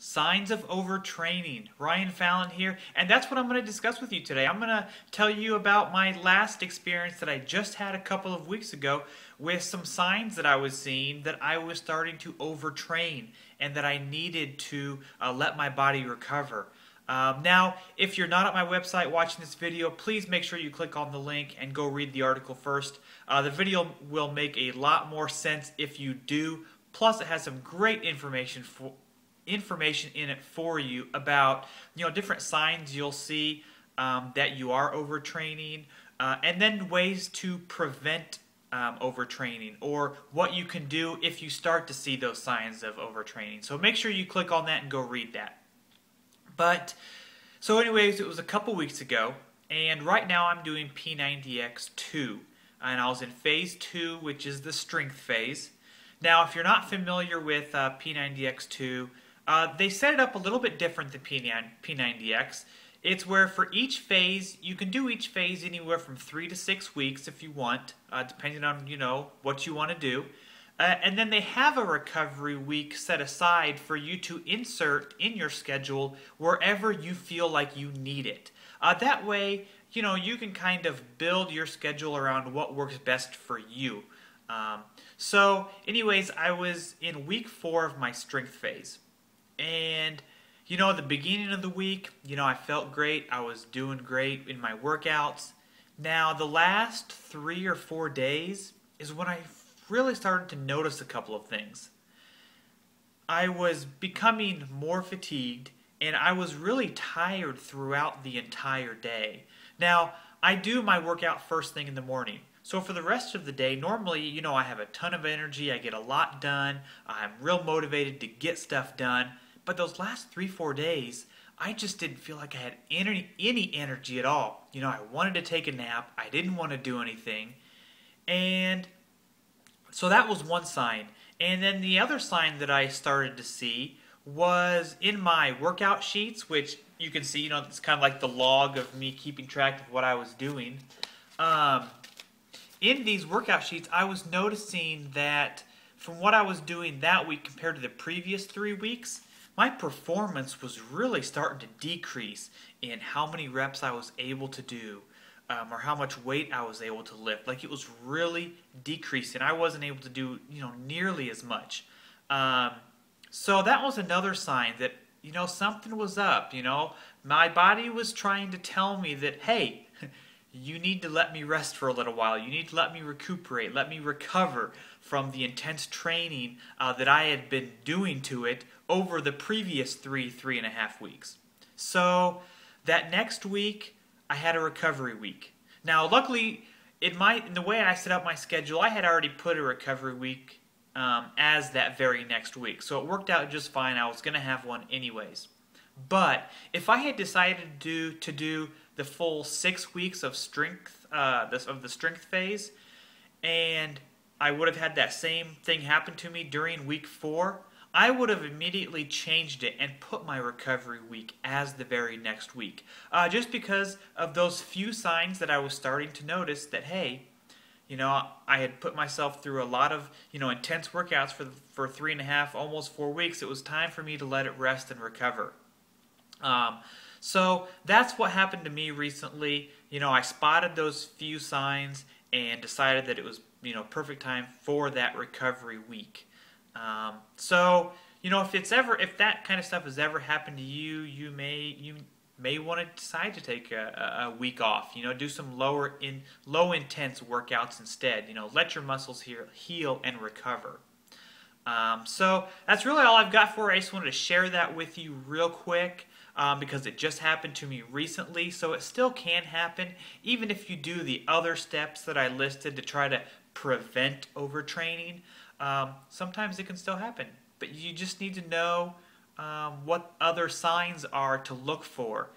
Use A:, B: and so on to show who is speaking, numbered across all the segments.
A: Signs of overtraining. Ryan Fallon here, and that's what I'm going to discuss with you today. I'm going to tell you about my last experience that I just had a couple of weeks ago with some signs that I was seeing that I was starting to overtrain and that I needed to let my body recover. Now, if you're not at my website watching this video, please make sure you click on the link and go read the article first. The video will make a lot more sense if you do. Plus, it has some great information in it for you about different signs you'll see that you are overtraining, and then ways to prevent overtraining, or what you can do if you start to see those signs of overtraining. So make sure you click on that and go read that. So anyways, it was a couple weeks ago, and right now I'm doing P90X2, and I was in phase 2, which is the strength phase. Now, if you're not familiar with P90X2, they set it up a little bit different than P90X. It's where for each phase, you can do each phase anywhere from 3 to 6 weeks if you want, depending on what you want to do. And then they have a recovery week set aside for you to insert in your schedule wherever you feel like you need it. That way, you can kind of build your schedule around what works best for you. So anyways, I was in week 4 of my strength phase. And, at the beginning of the week, I felt great. I was doing great in my workouts. Now, the last 3 or 4 days is when I really started to notice a couple of things. I was becoming more fatigued, and I was really tired throughout the entire day. Now, I do my workout first thing in the morning. So for the rest of the day, normally, I have a ton of energy. I get a lot done. I'm real motivated to get stuff done. But those last 3-4 days, I just didn't feel like I had any energy at all. I wanted to take a nap. I didn't want to do anything. And so that was one sign. And then the other sign that I started to see was in my workout sheets, which you can see, it's kind of like the log of me keeping track of what I was doing. In these workout sheets, I was noticing that from what I was doing that week compared to the previous 3 weeks, my performance was really starting to decrease in how many reps I was able to do, or how much weight I was able to lift. Like, it was really decreasing. I wasn't able to do nearly as much. So that was another sign that something was up. My body was trying to tell me that, hey, you need to let me rest for a little while. You need to let me recuperate, let me recover from the intense training that I had been doing to it over the previous 3.5 weeks. So that next week, I had a recovery week. Now, luckily, in the way I set up my schedule, I had already put a recovery week as that very next week. So it worked out just fine. I was going to have one anyways. But if I had decided to do the full 6 weeks of strength, of the strength phase, and I would have had that same thing happen to me during week 4, I would have immediately changed it and put my recovery week as the very next week. Just because of those few signs that I was starting to notice that, hey, I had put myself through a lot of, intense workouts for 3.5, almost 4 weeks. It was time for me to let it rest and recover. So that's what happened to me recently. I spotted those few signs and decided that it was, perfect time for that recovery week. So, if that kind of stuff has ever happened to you, you may want to decide to take a week off. Do some low intense workouts instead. Let your muscles heal and recover. So that's really all I've got for you. I just wanted to share that with you real quick. Because it just happened to me recently, so it still can happen, even if you do the other steps that I listed to try to prevent overtraining. Sometimes it can still happen, but you just need to know what other signs are to look for,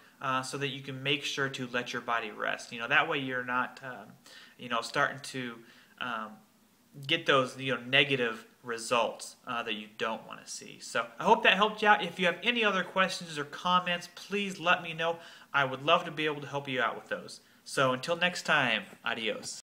A: so that you can make sure to let your body rest. That way you're not, starting to get those negative results that you don't want to see. So I hope that helped you out. If you have any other questions or comments, please let me know. I would love to be able to help you out with those. So until next time, adios.